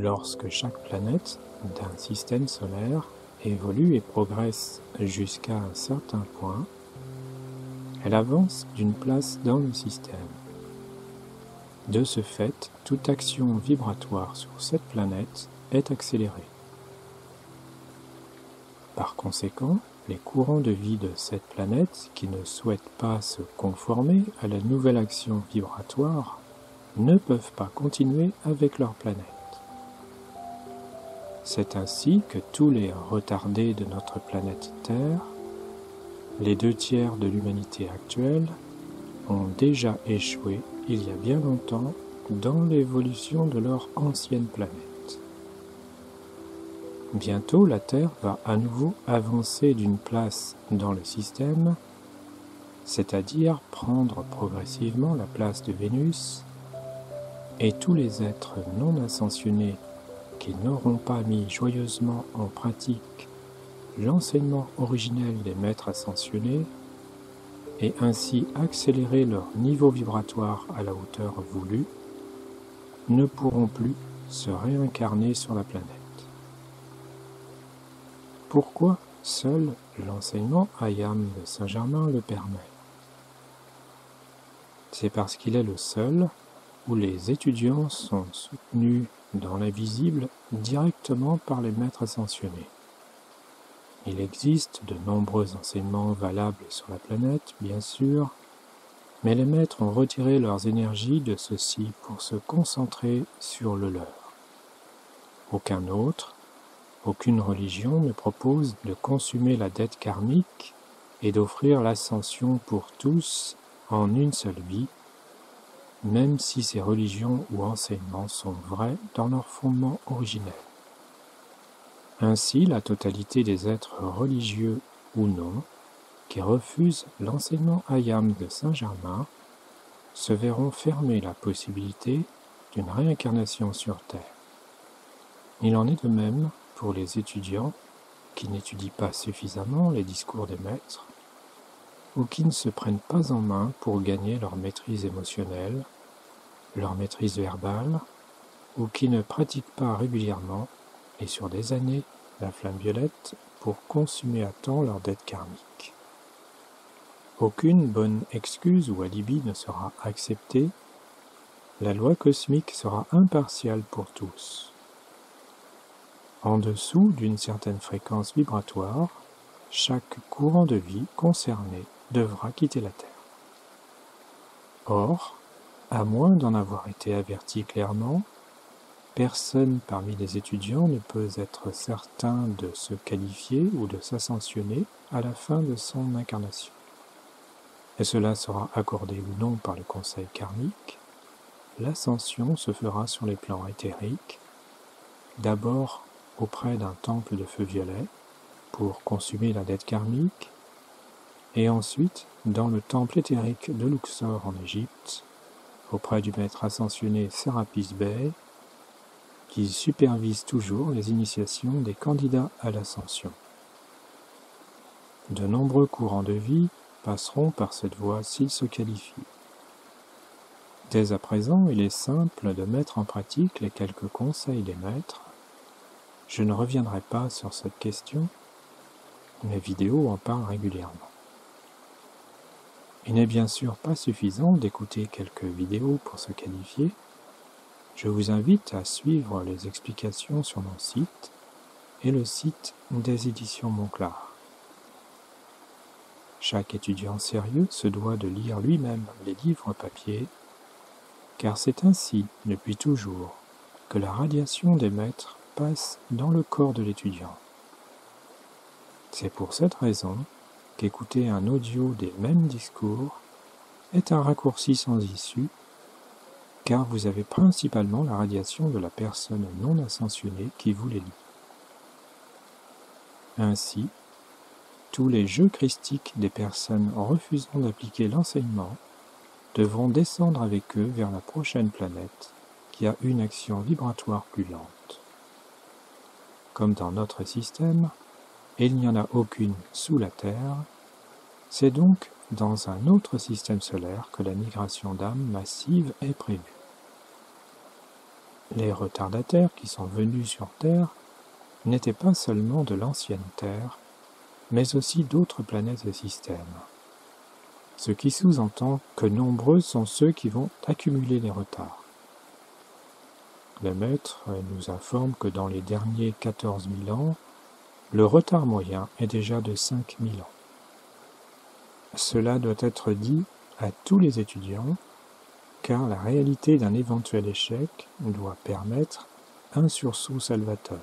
Lorsque chaque planète d'un système solaire évolue et progresse jusqu'à un certain point, elle avance d'une place dans le système. De ce fait, toute action vibratoire sur cette planète est accélérée. Par conséquent, les courants de vie de cette planète qui ne souhaitent pas se conformer à la nouvelle action vibratoire ne peuvent pas continuer avec leur planète. C'est ainsi que tous les retardés de notre planète Terre, les 2/3 de l'humanité actuelle, ont déjà échoué il y a bien longtemps dans l'évolution de leur ancienne planète. Bientôt, la Terre va à nouveau avancer d'une place dans le système, c'est-à-dire prendre progressivement la place de Vénus, et tous les êtres non ascensionnés qui n'auront pas mis joyeusement en pratique l'enseignement originel des maîtres ascensionnés et ainsi accélérer leur niveau vibratoire à la hauteur voulue, ne pourront plus se réincarner sur la planète. Pourquoi seul l'enseignement Ayam de Saint-Germain le permet? C'est parce qu'il est le seul où les étudiants sont soutenus dans l'invisible directement par les maîtres ascensionnés. Il existe de nombreux enseignements valables sur la planète, bien sûr, mais les maîtres ont retiré leurs énergies de ceux-ci pour se concentrer sur le leur. Aucun autre, aucune religion ne propose de consumer la dette karmique et d'offrir l'ascension pour tous en une seule vie, même si ces religions ou enseignements sont vrais dans leur fondement originel. Ainsi, la totalité des êtres religieux ou non qui refusent l'enseignement Ayam de Saint-Germain se verront fermer la possibilité d'une réincarnation sur Terre. Il en est de même pour les étudiants qui n'étudient pas suffisamment les discours des maîtres ou qui ne se prennent pas en main pour gagner leur maîtrise émotionnelle, leur maîtrise verbale, ou qui ne pratiquent pas régulièrement et sur des années la flamme violette pour consumer à temps leur dette karmique. Aucune bonne excuse ou alibi ne sera acceptée, la loi cosmique sera impartiale pour tous. En dessous d'une certaine fréquence vibratoire, chaque courant de vie concerné devra quitter la Terre. Or, à moins d'en avoir été averti clairement, personne parmi les étudiants ne peut être certain de se qualifier ou de s'ascensionner à la fin de son incarnation. Et cela sera accordé ou non par le conseil karmique, l'ascension se fera sur les plans éthériques, d'abord auprès d'un temple de feu violet pour consumer la dette karmique, et ensuite dans le temple éthérique de Luxor en Égypte, auprès du maître ascensionné Sérapis Bey, qui supervise toujours les initiations des candidats à l'ascension. De nombreux courants de vie passeront par cette voie s'ils se qualifient. Dès à présent, il est simple de mettre en pratique les quelques conseils des maîtres. Je ne reviendrai pas sur cette question, mes vidéos en parlent régulièrement. Il n'est bien sûr pas suffisant d'écouter quelques vidéos pour se qualifier. Je vous invite à suivre les explications sur mon site et le site des éditions Monclar. Chaque étudiant sérieux se doit de lire lui-même les livres papier, car c'est ainsi, depuis toujours, que la radiation des maîtres passe dans le corps de l'étudiant. C'est pour cette raison qu'écouter un audio des mêmes discours est un raccourci sans issue, car vous avez principalement la radiation de la personne non ascensionnée qui vous les lit. Ainsi, tous les jeux christiques des personnes refusant d'appliquer l'enseignement devront descendre avec eux vers la prochaine planète qui a une action vibratoire plus lente. Comme dans notre système, et il n'y en a aucune sous la Terre, c'est donc dans un autre système solaire que la migration d'âmes massive est prévue. Les retardataires qui sont venus sur Terre n'étaient pas seulement de l'ancienne Terre, mais aussi d'autres planètes et systèmes. Ce qui sous-entend que nombreux sont ceux qui vont accumuler les retards. Le maître nous informe que dans les derniers 14 000 ans, le retard moyen est déjà de 5 000 ans. Cela doit être dit à tous les étudiants, car la réalité d'un éventuel échec doit permettre un sursaut salvateur.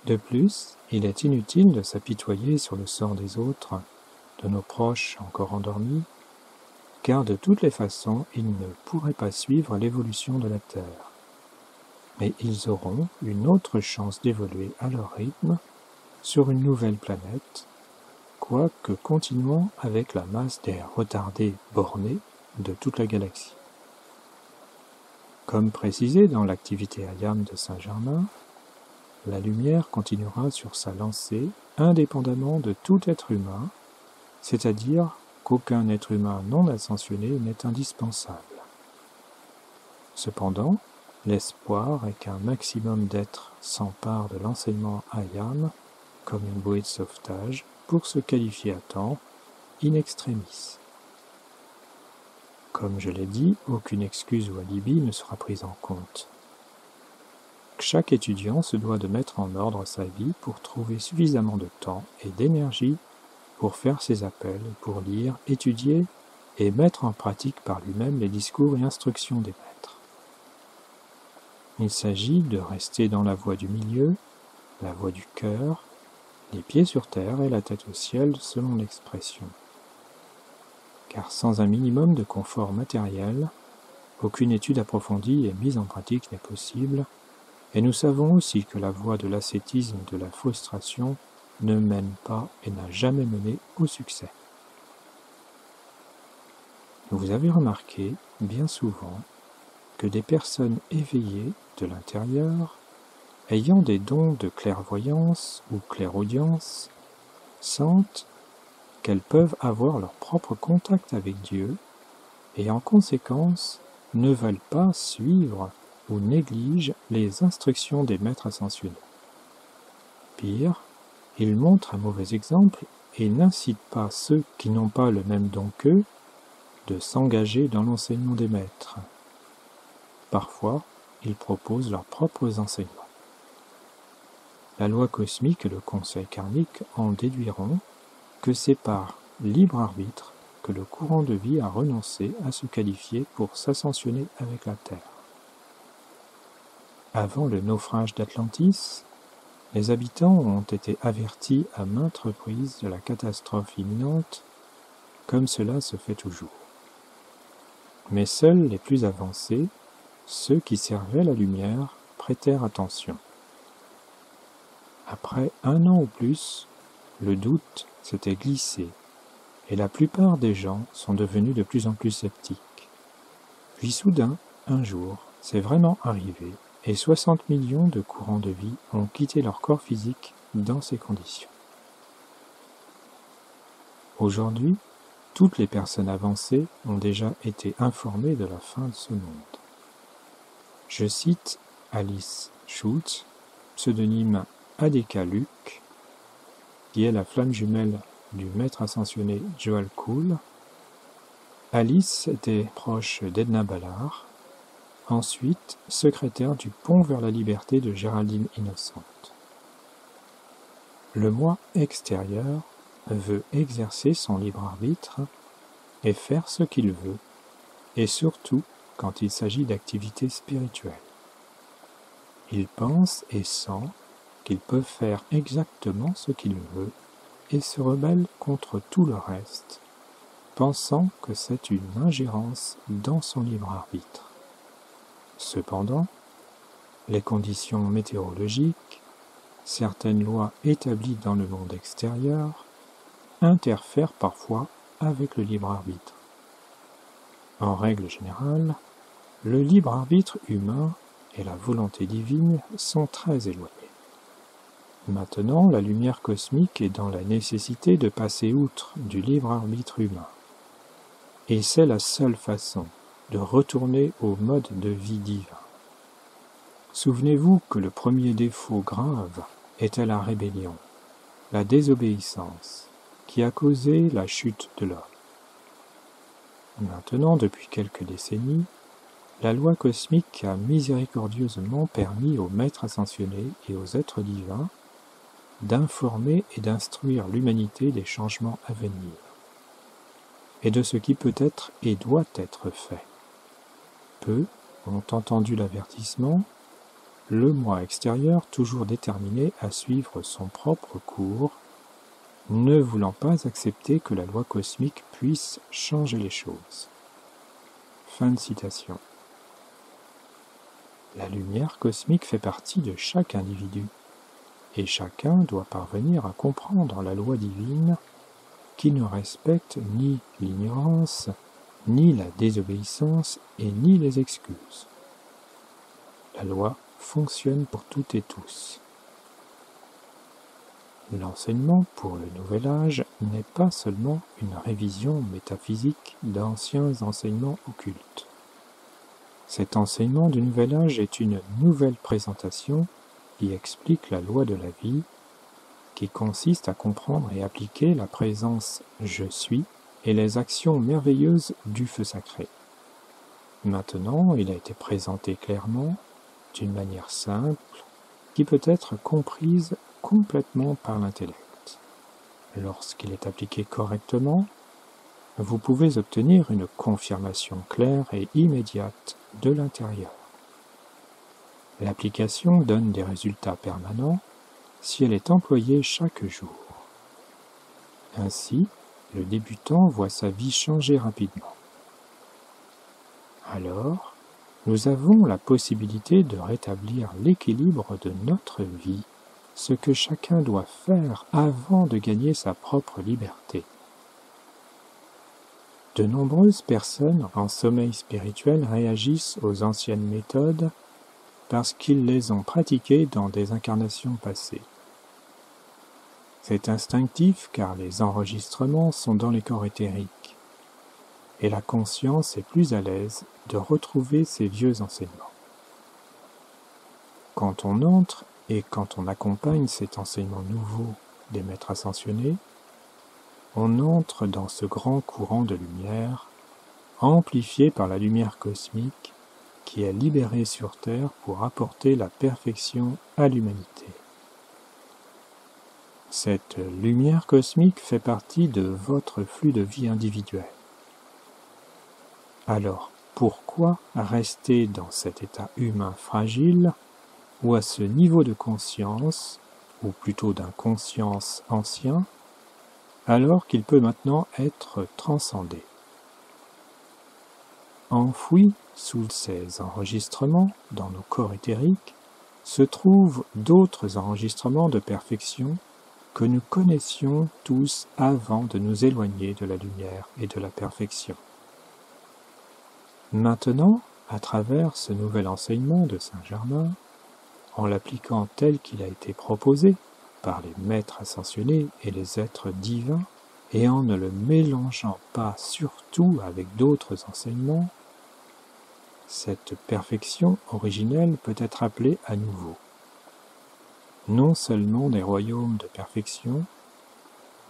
De plus, il est inutile de s'apitoyer sur le sort des autres, de nos proches encore endormis, car de toutes les façons, ils ne pourraient pas suivre l'évolution de la Terre. Mais ils auront une autre chance d'évoluer à leur rythme sur une nouvelle planète, quoique continuant avec la masse des retardés bornés de toute la galaxie. Comme précisé dans l'activité Ayam de Saint-Germain, la lumière continuera sur sa lancée indépendamment de tout être humain, c'est-à-dire qu'aucun être humain non ascensionné n'est indispensable. Cependant, l'espoir est qu'un maximum d'êtres s'emparent de l'enseignement Ayam comme une bouée de sauvetage pour se qualifier à temps, in extremis. Comme je l'ai dit, aucune excuse ou alibi ne sera prise en compte. Chaque étudiant se doit de mettre en ordre sa vie pour trouver suffisamment de temps et d'énergie pour faire ses appels, pour lire, étudier et mettre en pratique par lui-même les discours et instructions des maîtres. Il s'agit de rester dans la voie du milieu, la voie du cœur, les pieds sur terre et la tête au ciel selon l'expression. Car sans un minimum de confort matériel, aucune étude approfondie et mise en pratique n'est possible, et nous savons aussi que la voie de l'ascétisme et de la frustration ne mène pas et n'a jamais mené au succès. Vous avez remarqué, bien souvent, que des personnes éveillées de l'intérieur, ayant des dons de clairvoyance ou clairaudience, sentent qu'elles peuvent avoir leur propre contact avec Dieu et en conséquence ne veulent pas suivre ou négligent les instructions des maîtres ascensionnés. Pire, ils montrent un mauvais exemple et n'incitent pas ceux qui n'ont pas le même don qu'eux de s'engager dans l'enseignement des maîtres. Parfois, ils proposent leurs propres enseignements. La loi cosmique et le conseil karmique en déduiront que c'est par libre arbitre que le courant de vie a renoncé à se qualifier pour s'ascensionner avec la Terre. Avant le naufrage d'Atlantis, les habitants ont été avertis à maintes reprises de la catastrophe imminente, comme cela se fait toujours. Mais seuls les plus avancés, ceux qui servaient la lumière, prêtèrent attention. Après 1 an ou plus, le doute s'était glissé, et la plupart des gens sont devenus de plus en plus sceptiques. Puis soudain, un jour, c'est vraiment arrivé, et 60 millions de courants de vie ont quitté leur corps physique dans ces conditions. Aujourd'hui, toutes les personnes avancées ont déjà été informées de la fin de ce monde. Je cite Alice Schultz, pseudonyme Adeka Luke, qui est la flamme jumelle du maître ascensionné Joel Kuhl. Alice était proche d'Edna Ballard, ensuite secrétaire du Pont vers la liberté de Géraldine Innocente. Le moi extérieur veut exercer son libre arbitre et faire ce qu'il veut, et surtout quand il s'agit d'activités spirituelles. Il pense et sent qu'il peut faire exactement ce qu'il veut et se rebelle contre tout le reste, pensant que c'est une ingérence dans son libre arbitre. Cependant, les conditions météorologiques, certaines lois établies dans le monde extérieur, interfèrent parfois avec le libre arbitre. En règle générale, le libre arbitre humain et la volonté divine sont très éloignés. Maintenant, la lumière cosmique est dans la nécessité de passer outre du libre arbitre humain. Et c'est la seule façon, de retourner au mode de vie divin. Souvenez-vous que le premier défaut grave était la rébellion, la désobéissance, qui a causé la chute de l'homme. Maintenant, depuis quelques décennies, la loi cosmique a miséricordieusement permis aux maîtres ascensionnés et aux êtres divins d'informer et d'instruire l'humanité des changements à venir, et de ce qui peut être et doit être fait. Peu ont entendu l'avertissement, le moi extérieur toujours déterminé à suivre son propre cours, ne voulant pas accepter que la loi cosmique puisse changer les choses. Fin de citation. La lumière cosmique fait partie de chaque individu, et chacun doit parvenir à comprendre la loi divine qui ne respecte ni l'ignorance, ni la désobéissance et ni les excuses. La loi fonctionne pour toutes et tous. L'enseignement pour le nouvel âge n'est pas seulement une révision métaphysique d'anciens enseignements occultes. Cet enseignement du nouvel âge est une nouvelle présentation qui explique la loi de la vie, qui consiste à comprendre et appliquer la présence « je suis » et les actions merveilleuses du feu sacré. Maintenant, il a été présenté clairement, d'une manière simple, qui peut être comprise complètement par l'intellect. Lorsqu'il est appliqué correctement, vous pouvez obtenir une confirmation claire et immédiate de l'intérieur. L'application donne des résultats permanents si elle est employée chaque jour. Ainsi, le débutant voit sa vie changer rapidement. Alors, nous avons la possibilité de rétablir l'équilibre de notre vie, ce que chacun doit faire avant de gagner sa propre liberté. De nombreuses personnes en sommeil spirituel réagissent aux anciennes méthodes parce qu'ils les ont pratiquées dans des incarnations passées. C'est instinctif car les enregistrements sont dans les corps éthériques et la conscience est plus à l'aise de retrouver ces vieux enseignements. Quand on entre et quand on accompagne cet enseignement nouveau des maîtres ascensionnés, on entre dans ce grand courant de lumière, amplifié par la lumière cosmique qui est libérée sur Terre pour apporter la perfection à l'humanité. Cette lumière cosmique fait partie de votre flux de vie individuel. Alors, pourquoi rester dans cet état humain fragile ou à ce niveau de conscience, ou plutôt d'inconscience ancien, alors qu'il peut maintenant être transcendé? Enfouis sous ces enregistrements, dans nos corps éthériques, se trouvent d'autres enregistrements de perfection que nous connaissions tous avant de nous éloigner de la lumière et de la perfection. Maintenant, à travers ce nouvel enseignement de Saint-Germain, en l'appliquant tel qu'il a été proposé par les maîtres ascensionnés et les êtres divins, et en ne le mélangeant pas surtout avec d'autres enseignements, cette perfection originelle peut être appelée à nouveau. Non seulement des royaumes de perfection,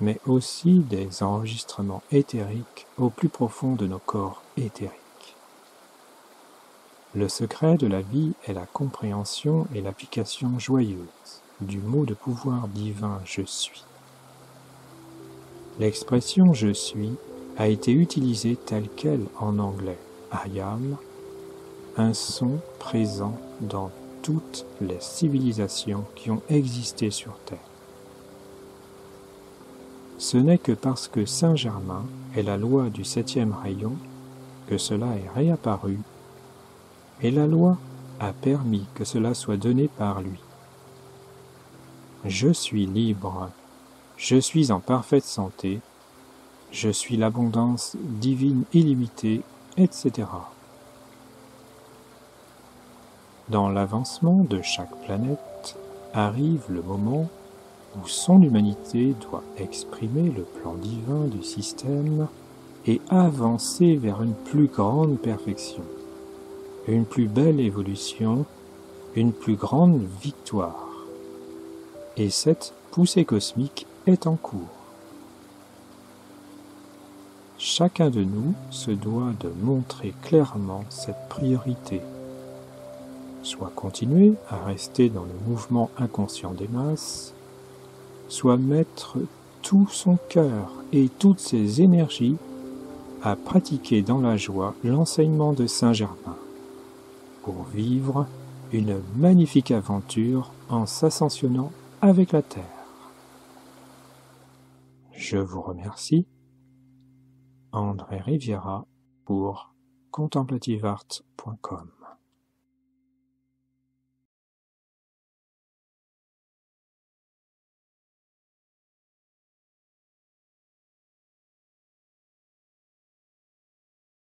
mais aussi des enregistrements éthériques au plus profond de nos corps éthériques. Le secret de la vie est la compréhension et l'application joyeuse du mot de pouvoir divin « Je suis ». L'expression « Je suis » a été utilisée telle quelle en anglais « I am », un son présent dans toutes les civilisations qui ont existé sur Terre. Ce n'est que parce que Saint-Germain est la loi du 7e rayon que cela est réapparu, et la loi a permis que cela soit donné par lui. Je suis libre, je suis en parfaite santé, je suis l'abondance divine illimitée, etc. Dans l'avancement de chaque planète arrive le moment où son humanité doit exprimer le plan divin du système et avancer vers une plus grande perfection, une plus belle évolution, une plus grande victoire. Et cette poussée cosmique est en cours. Chacun de nous se doit de montrer clairement cette priorité, soit continuer à rester dans le mouvement inconscient des masses, soit mettre tout son cœur et toutes ses énergies à pratiquer dans la joie l'enseignement de Saint-Germain, pour vivre une magnifique aventure en s'ascensionnant avec la Terre. Je vous remercie, André Riviera, pour contemplativeart.com.